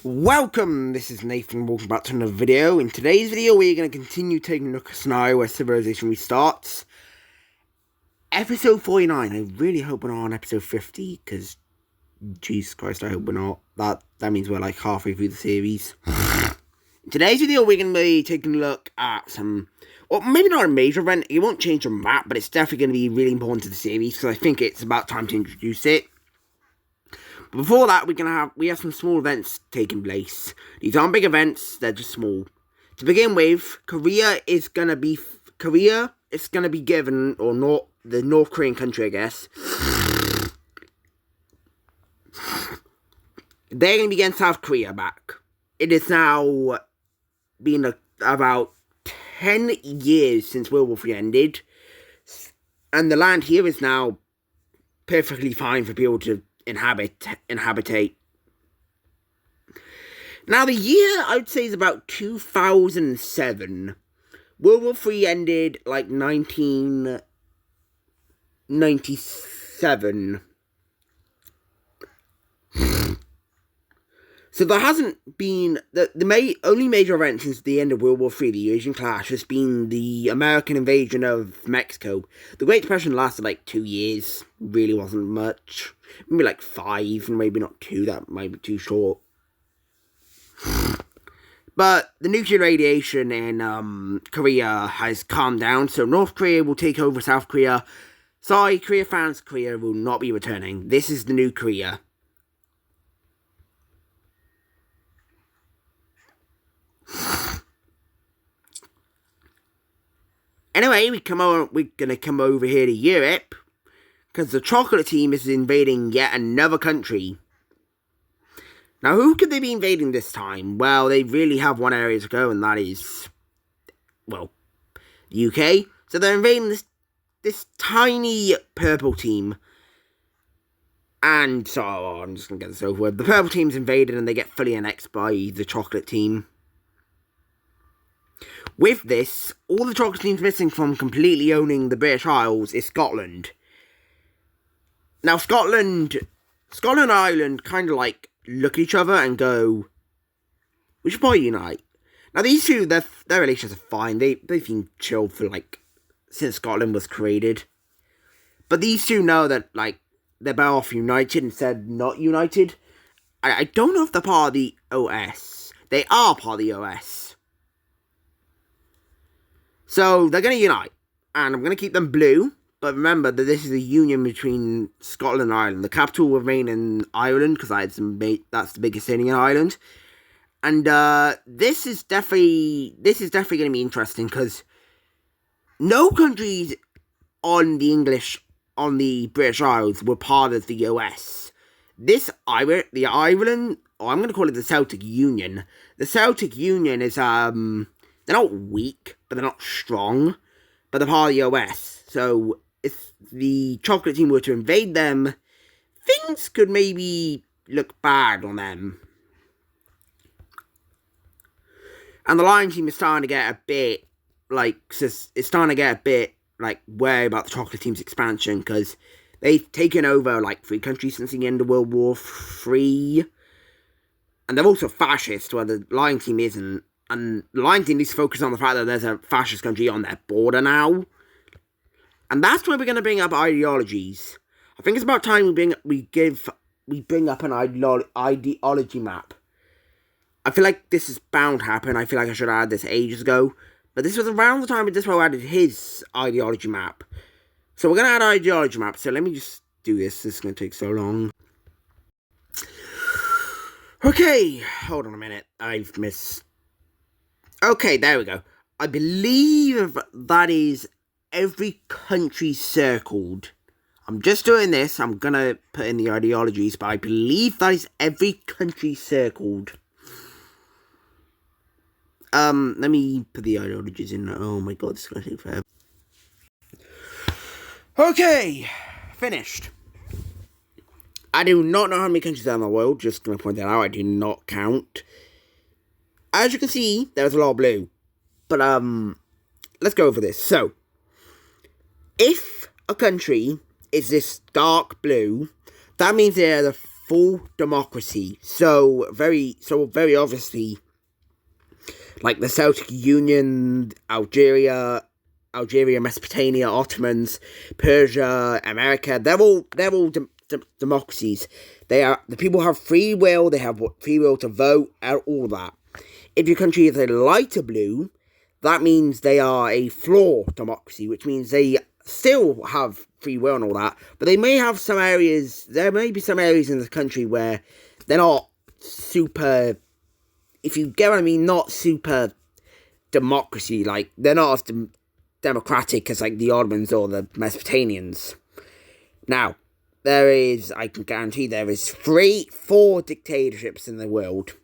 Welcome, this is Nathan, welcome back to another video. In today's video, we're going to continue taking a look at a scenario where civilization restarts. Episode 49, I really hope we're not on episode 50, because, Jesus Christ, I hope we're not. That means we're like halfway through the series. In today's video, we're going to be taking a look at some, well, maybe not a major event, it won't change the map, but it's definitely going to be really important to the series, because I think it's about time to introduce it. Before that, we have some small events taking place. These aren't big events; they're just small. To begin with, Korea is gonna be given, or not the North Korean country, I guess. They're gonna be getting South Korea back. It is now been about 10 years since World War III ended, and the land here is now perfectly fine for people to inhabitate. Now, the year I would say is about 2007. World War III ended like 1997. So there hasn't been the only major event since the end of World War III, the Eurasian Clash, has been the American invasion of Mexico. The Great Depression lasted like 2 years. Really wasn't much. Maybe like 5, and maybe not 2. That might be too short. But the nuclear radiation in Korea has calmed down, so North Korea will take over South Korea. Sorry, Korea fans, Korea will not be returning. This is the new Korea. Anyway, we're gonna come over here to Europe, because the chocolate team is invading yet another country. Now, who could they be invading this time? Well, they really have one area to go, and that is, well, the UK. So they're invading this tiny purple team. And so, I'm just gonna get this over with. The purple team's invaded, and they get fully annexed by the chocolate team. With this, all the chocolate team's missing from completely owning the British Isles is Scotland. Now, Scotland and Ireland kind of like look at each other and go, we should probably unite. Now, these two, their relations are fine. They've been chill for like since Scotland was created. But these two know that like they're better off united instead of not united. I don't know if they're part of the OS. They are part of the OS. So, they're going to unite, and I'm going to keep them blue, but remember that this is a union between Scotland and Ireland. The capital will remain in Ireland, because that's the biggest city in Ireland, and this is definitely going to be interesting, because no countries on the British Isles were part of the OS. The Ireland, or I'm going to call it the Celtic Union. The Celtic Union is, they're not weak, but they're not strong. But they're part of the OS. So, if the chocolate team were to invade them, things could maybe look bad on them. And the Lion team is starting to get a bit, wary about the chocolate team's expansion, because they've taken over, 3 countries since the end of World War III. And they're also fascist, where the Lion team isn't. And the Lion team needs to focus on the fact that there's a fascist country on their border now. And that's where we're going to bring up ideologies. I think it's about time we bring up an ideology map. I feel like this is bound to happen. I feel like I should have had this ages ago. But this was around the time that Dispo added his ideology map. So we're going to add an ideology map. So let me just do this. This is going to take so long. Okay, hold on a minute. I've missed... Okay, there we go. I believe that is every country circled. I'm just doing this. I'm going to put in the ideologies, but I believe that is every country circled. Let me put the ideologies in. Oh my god, this is going to take forever. Okay, finished. I do not know how many countries are in the world. Just going to point that out. I do not count. As you can see, there's a lot of blue. But, let's go over this. So, if a country is this dark blue, that means they're the full democracy. So very obviously, like the Celtic Union, Algeria, Mesopotamia, Ottomans, Persia, America. They're all democracies. The people have free will. They have free will to vote. All that. If your country is a lighter blue, that means they are a flawed democracy, which means they still have free will and all that, but they may have some areas. There may be some areas in the country where they're not super. If you get what I mean, not super democracy. Like they're not as democratic as like the Ottomans or the Mesopotamians. Now, I can guarantee there is 4 dictatorships in the world.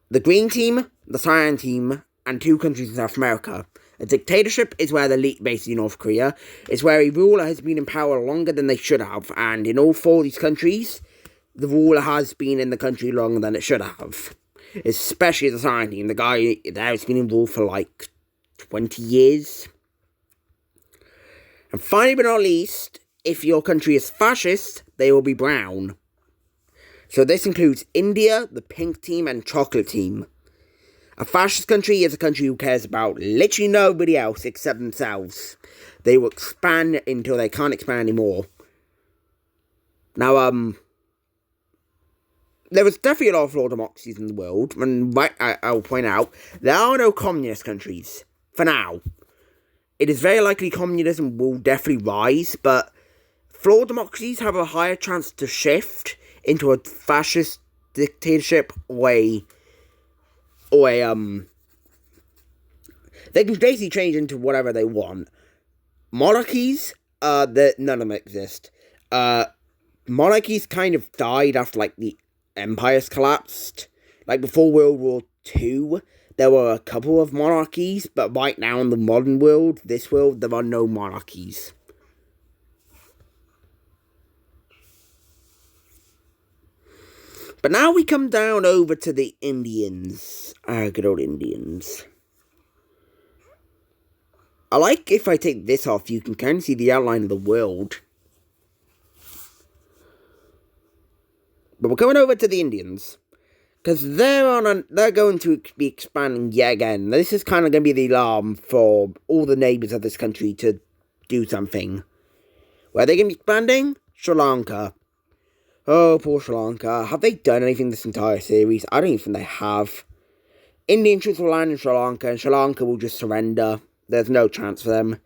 The Green Team, the Cyan Team, and 2 countries in South America. A dictatorship is where the elite, basically North Korea, is where a ruler has been in power longer than they should have. And in all 4 of these countries, the ruler has been in the country longer than it should have. Especially the Cyan Team. The guy there has been in rule for like 20 years. And finally but not least, if your country is fascist, they will be brown. So this includes India, the Pink Team, and Chocolate Team. A fascist country is a country who cares about literally nobody else except themselves. They will expand until they can't expand anymore. Now, there is definitely a lot of flawed democracies in the world, and I'll point out, there are no communist countries, for now. It is very likely communism will definitely rise, but flawed democracies have a higher chance to shift into a fascist dictatorship they can basically change into whatever they want. Monarchies, none of them exist. Monarchies kind of died after, like, the empires collapsed. Like, before World War II, there were a couple of monarchies, but right now in the modern world, this world, there are no monarchies. But now we come down over to the Indians. Good old Indians. I like if I take this off, you can kind of see the outline of the world. But we're coming over to the Indians. Because they're going to be expanding yet again. This is kind of going to be the alarm for all the neighbours of this country to do something. Where are they going to be expanding? Sri Lanka. Oh, poor Sri Lanka. Have they done anything this entire series? I don't even think they have. Indian troops will land in Sri Lanka, and Sri Lanka will just surrender. There's no chance for them.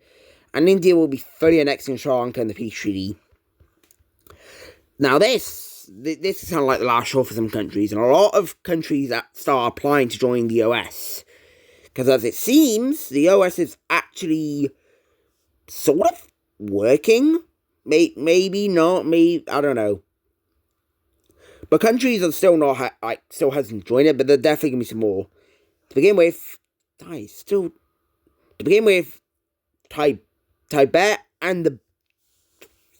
And India will be fully annexing Sri Lanka in the peace treaty. Now this is kind of like the last straw for some countries, and a lot of countries that start applying to join the OS. Because as it seems, the OS is actually sort of working. Maybe not, I don't know. But countries are still not, still hasn't joined it, but there definitely going to be some more. To begin with, Tibet and the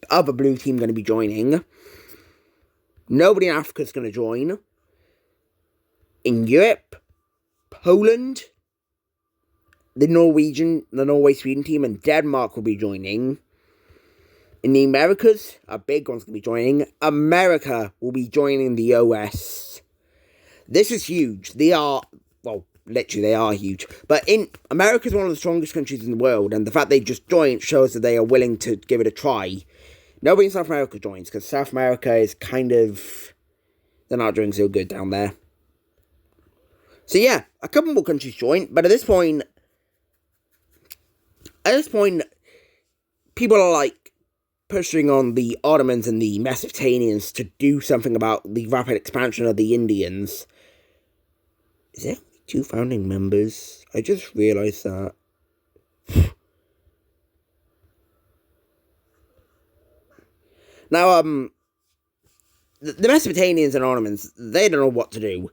other blue team going to be joining. Nobody in Africa is going to join. In Europe, Poland, the Norway-Sweden team, and Denmark will be joining. In the Americas, a big one's going to be joining. America will be joining the OS. This is huge. They are huge. But America is one of the strongest countries in the world, and the fact they just joined shows that they are willing to give it a try. Nobody in South America joins, because South America is kind of... they're not doing so good down there. So yeah, a couple more countries joined, but at this point, people are like, pushing on the Ottomans and the Mesopotamians to do something about the rapid expansion of the Indians. Is there 2 founding members? I just realised that. Now, the Mesopotamians and Ottomans, they don't know what to do.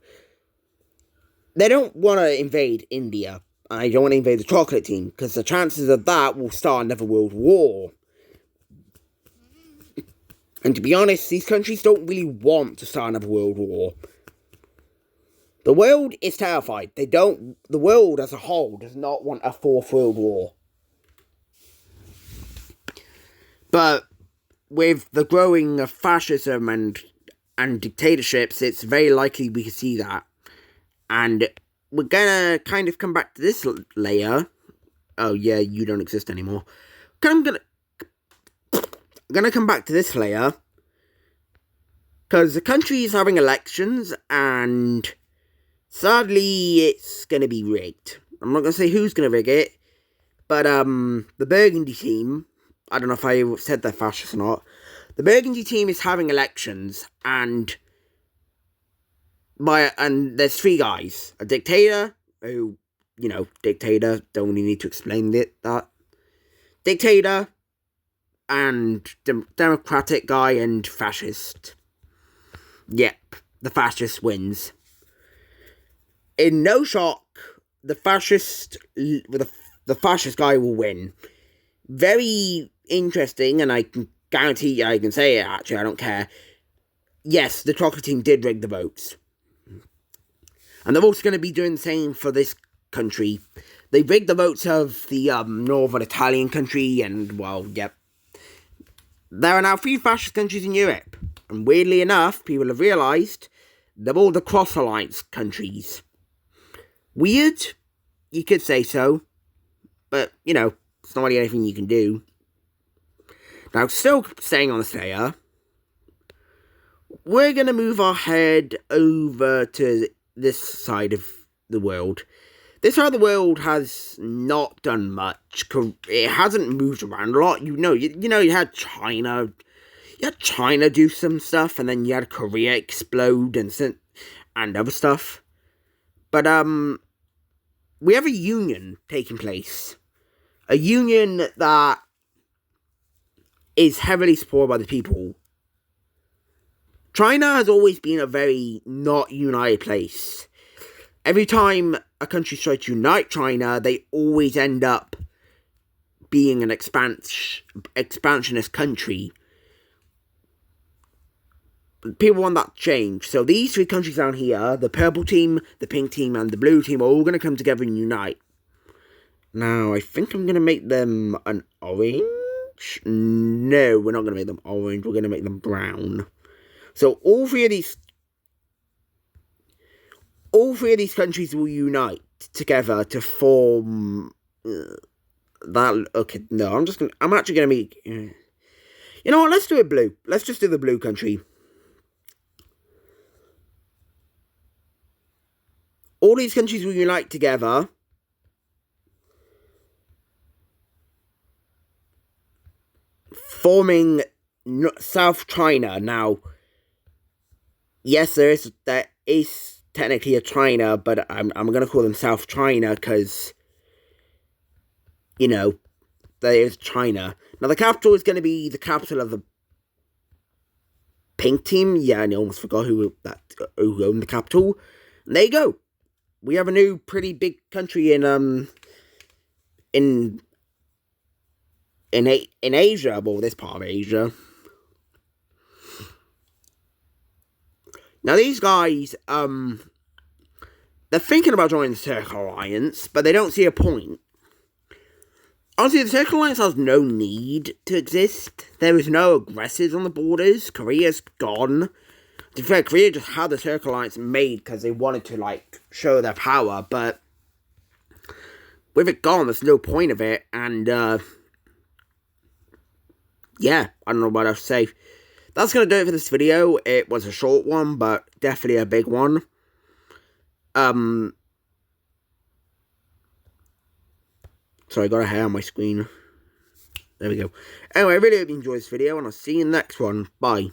They don't want to invade India. And they don't want to invade the Chocolate Team, because the chances of that will start another world war. And to be honest, these countries don't really want to start another world war. The world is terrified. The world as a whole does not want a 4th world war. But with the growing of fascism and and dictatorships, it's very likely we could see that. And we're gonna kind of come back to this layer. Oh yeah, you don't exist anymore. I'm gonna come back to this layer because the country is having elections, and sadly, it's gonna be rigged. I'm not gonna say who's gonna rig it, but the Burgundy team. I don't know if I said they're fascist or not. The Burgundy team is having elections, and there's three guys. A dictator, who, dictator, don't really need to explain that. Dictator, and democratic guy, and fascist. Yep, the fascist wins. In no shock, the fascist guy will win. Very interesting, and I can guarantee I can say it, actually, I don't care. Yes, the Chocolate team did rig the votes. And they're also going to be doing the same for this country. They rigged the votes of the northern Italian country, and, well, yep. There are now 3 fascist countries in Europe. And weirdly enough, people have realised they're all the cross-alliance countries. Weird? You could say so. But, it's not really anything you can do. Now, still staying on this layer, we're going to move our head over to this side of the world. This side of the world has not done much. It hasn't moved around a lot. You had China. You had China do some stuff, and then you had Korea explode and other stuff. But we have a union taking place. A union that is heavily supported by the people. China has always been a very not united place. Every time a country tries to unite China, they always end up being an expansionist country. People want that to change. So these 3 countries down here, the purple team, the pink team, and the blue team, are all going to come together and unite. Now, I think I'm going to make them an orange. No, we're not going to make them orange. We're going to make them brown. So all three of these countries will unite together to form that. Okay, no, I'm actually going to make. You know what? Let's do it blue. Let's just do the blue country. All these countries will unite together. Forming South China. Now, yes, there is technically a China, but I'm going to call them South China because, there is China. Now, the capital is going to be the capital of the pink team. Yeah, I almost forgot who owned the capital. And there you go. We have a new pretty big country in Asia, well, this part of Asia. Now, these guys, they're thinking about joining the Circle Alliance, but they don't see a point. Honestly, the Circle Alliance has no need to exist. There is no aggressors on the borders. Korea's gone. To be fair, Korea just had the Circle Alliance made because they wanted to, show their power, but with it gone, there's no point of it, and, yeah, I don't know what else to say. That's going to do it for this video. It was a short one, but definitely a big one. Sorry, I got a hair on my screen. There we go. Anyway, I really hope you enjoyed this video, and I'll see you in the next one. Bye.